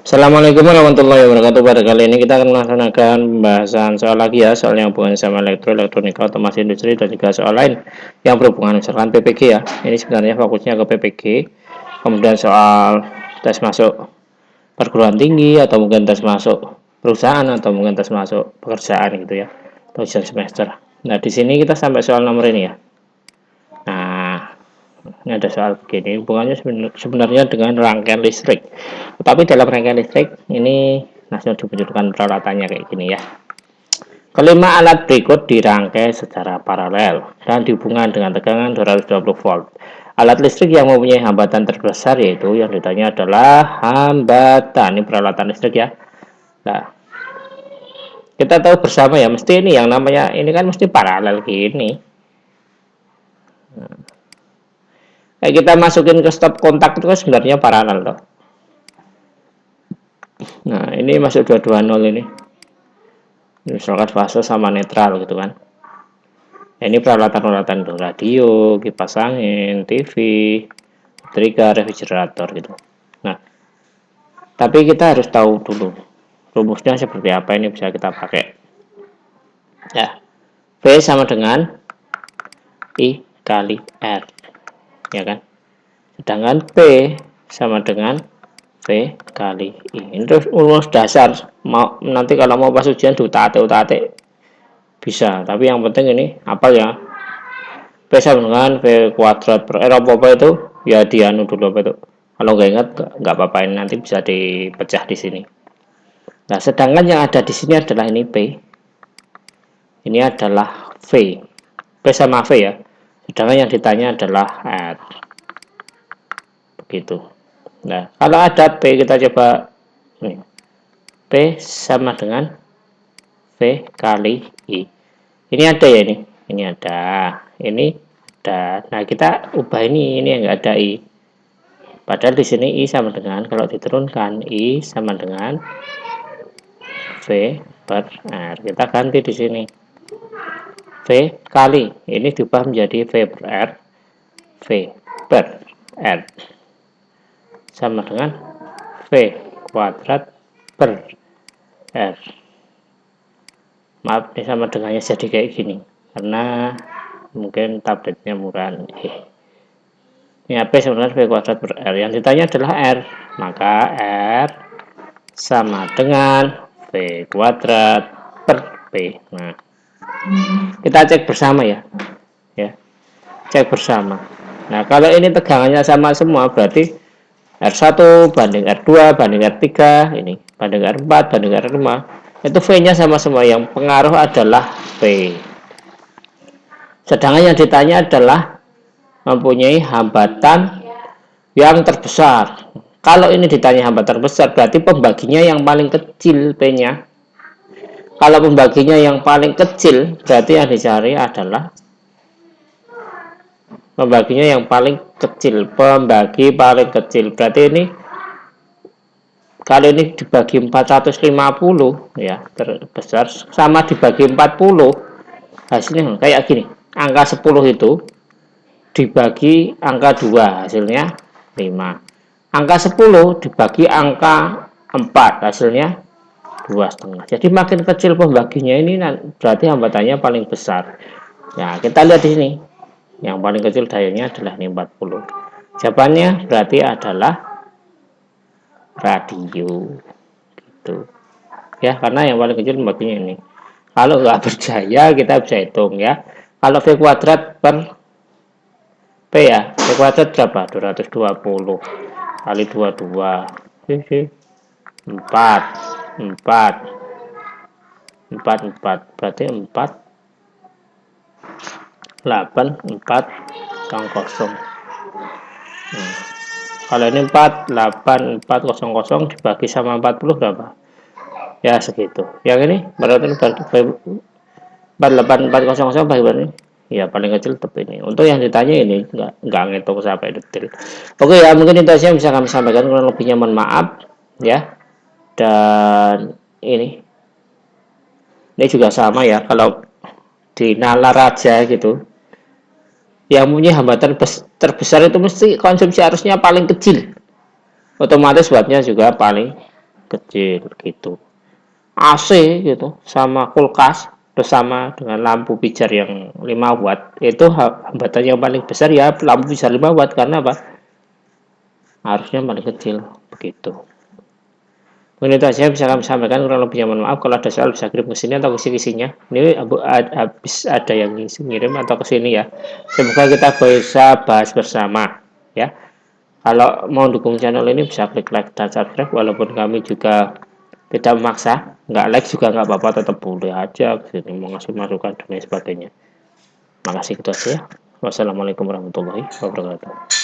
Assalamualaikum warahmatullahi wabarakatuh. Pada kali ini kita akan melaksanakan pembahasan soal lagi ya, soal yang hubungan sama elektronika, otomasi industri, dan juga soal lain yang berhubungan misalkan PPG ya. Ini sebenarnya fokusnya ke PPG. Kemudian soal tes masuk perguruan tinggi atau mungkin tes masuk perusahaan atau mungkin tes masuk pekerjaan gitu ya, atau ujian semester. Nah di sini kita sampai soal nomor ini ya. Nah, ini ada soal begini, hubungannya sebenarnya dengan rangkaian listrik. Tetapi dalam rangkaian listrik ini langsung ditunjukkan peralatannya kayak gini ya. Kelima alat berikut dirangkai secara paralel dan dihubungkan dengan tegangan 220 volt. Alat listrik yang mempunyai hambatan terbesar yaitu yang ditanya adalah hambatan. Ini peralatan listrik ya. Nah, kita tahu bersama ya, mesti ini yang namanya ini kan mesti paralel gini. Kayak kita masukin ke stop kontak itu kan sebenarnya paralel loh. Nah, ini masuk 220 ini. Misalkan fase sama netral gitu kan. Nah, ini peralatan-peralatan radio, kipas angin, TV, trigger, refrigerator gitu. Nah, tapi kita harus tahu dulu rumusnya seperti apa, ini bisa kita pakai. Ya, V sama dengan I kali R, ya kan? Sedangkan P sama dengan V kali I. Ini terus rumus dasar. Mau nanti kalau mau pas ujian utate bisa. Tapi yang penting ini apa ya? P sama dengan V kuadrat per R apa itu? Ya dianu dulu apa itu. Kalau nggak ingat nggak apa-apa, ini nanti bisa dipecah di sini. Nah, sedangkan yang ada di sini adalah ini P. Ini adalah V. P sama V ya. Sedangkan yang ditanya adalah R. Begitu. Nah, kalau ada P kita coba nih. P sama dengan V kali I. Ini ada ya ini. Ini ada. Ini ada. Nah, kita ubah ini yang enggak ada I. Padahal di sini I sama dengan, kalau diturunkan I sama dengan V per R. Kita ganti di sini. V kali ini diubah menjadi V per R. V per R sama dengan V kuadrat per R. Maaf, ini sama dengannya jadi kayak gini karena mungkin tabletnya murah. Ini P sama dengan V kuadrat per R. Yang ditanya adalah R, maka R sama dengan V kuadrat per P. Nah, kita cek bersama ya, cek bersama. Nah, kalau ini tegangannya sama semua berarti R1 banding R2 banding R3, ini banding R4 banding R5, itu V-nya sama semua, yang pengaruh adalah P. Sedangkan yang ditanya adalah mempunyai hambatan yang terbesar. Kalau ini ditanya hambatan terbesar, berarti pembaginya yang paling kecil P-nya. Kalau pembaginya yang paling kecil, berarti yang dicari adalah pembaginya yang paling kecil, pembagi paling kecil. Berarti ini kali ini dibagi 450 ya, terbesar sama dibagi 40, hasilnya kayak gini. Angka 10 itu dibagi angka 2, hasilnya 5. Angka 10 dibagi angka 4, hasilnya 2,5. Jadi makin kecil pembaginya ini berarti hambatannya paling besar. Nah, kita lihat di sini. Yang paling kecil dayanya adalah ini 40. Jawabannya berarti adalah radio. Gitu. Ya, karena yang paling kecil pembaginya ini. Kalau nggak percaya kita bisa hitung ya. Kalau V kuadrat per P ya, V kuadrat berapa? 220 kali 22. 4 berarti 48400. Kalau ini 48400 dibagi sama 40 berapa? Ya segitu. Yang ini berarti 48400 bagi berapa? Ya paling kecil tetap ini. Untuk yang ditanya ini nggak ngitung sampai detail. Oke ya, mungkin itu aja yang bisa kami sampaikan, kurang lebihnya mohon maaf ya. Dan ini juga sama ya, kalau di nalar aja gitu, yang punya hambatan terbesar itu mesti konsumsi arusnya paling kecil, otomatis wattnya juga paling kecil gitu. AC gitu sama kulkas bersama dengan lampu pijar yang 5 watt itu hambatan yang paling besar ya lampu pijar 5 watt karena apa? Harusnya paling kecil begitu. Mungkin itu aja bisa kami sampaikan, kurang lebihnya mohon maaf. Kalau ada soal bisa kirim ke sini atau kisi-kisinya. Ini habis ada yang ngirim atau ke sini ya. Semoga kita bisa bahas bersama ya. Kalau mau dukung channel ini bisa klik like dan subscribe, walaupun kami juga tidak memaksa. Nggak like juga nggak apa-apa, tetap boleh aja sini mau ngasih masukan dan lain sebagainya. Makasih, itu aja ya. Wassalamualaikum warahmatullahi wabarakatuh.